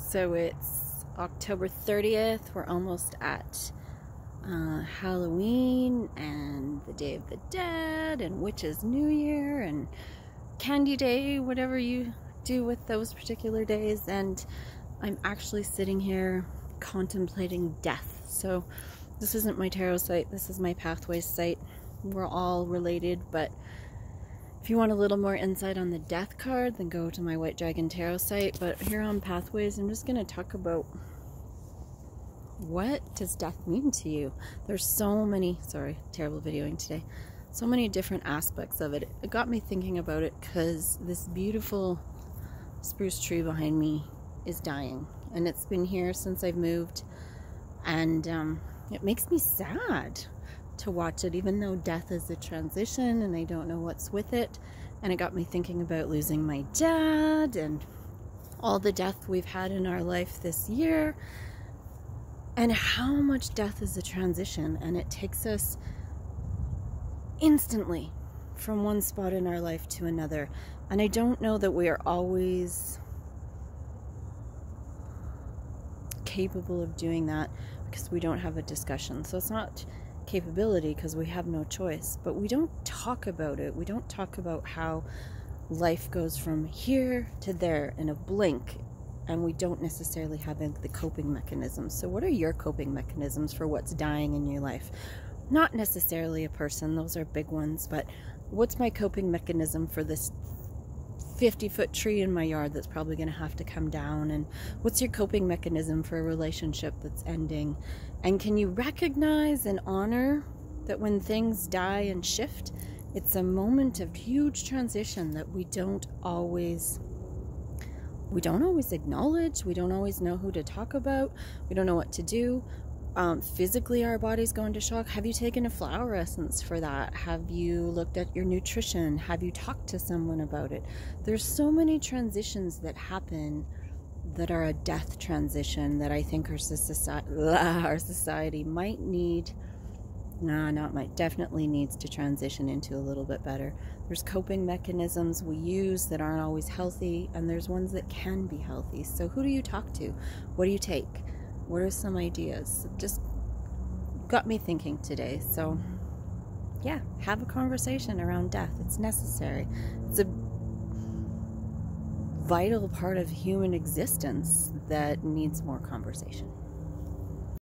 So it's October 30th. We're almost at Halloween and the Day of the Dead and Witches' New Year and Candy Day, whatever you do with those particular days. And I'm actually sitting here contemplating death. So this isn't my tarot site, this is my Pathways site. We're all related, but if you want a little more insight on the death card, then go to my White Dragon Tarot site. But here on Pathways, I'm just going to talk about what does death mean to you. There's so many, sorry, terrible videoing today, so many different aspects of it. It got me thinking about it because this beautiful spruce tree behind me is dying. And it's been here since I've moved. And it makes me sad to watch it, even though death is a transition and I don't know what's with it. And it got me thinking about losing my dad and all the death we've had in our life this year, and how much death is a transition, and it takes us instantly from one spot in our life to another. And I don't know that we are always capable of doing that because we don't have a discussion. So it's not capability because we have no choice, but we don't talk about it. We don't talk about how life goes from here to there in a blink, and we don't necessarily have the coping mechanisms. So what are your coping mechanisms for what's dying in your life? Not necessarily a person, those are big ones, but what's my coping mechanism for this 50-foot tree in my yard that's probably going to have to come down? And what's your coping mechanism for a relationship that's ending? And can you recognize and honor that when things die and shift, it's a moment of huge transition that we don't always acknowledge, we don't always know who to talk about, we don't know what to do. Physically, our bodies go into shock. Have you taken a flower essence for that? Have you looked at your nutrition? Have you talked to someone about it? There's so many transitions that happen that are a death transition that I think our society might need, definitely needs to transition into a little bit better. There's coping mechanisms we use that aren't always healthy, and there's ones that can be healthy. So who do you talk to? What do you take? What are some ideas? It just got me thinking today. So yeah, have a conversation around death. It's necessary. It's a vital part of human existence that needs more conversation.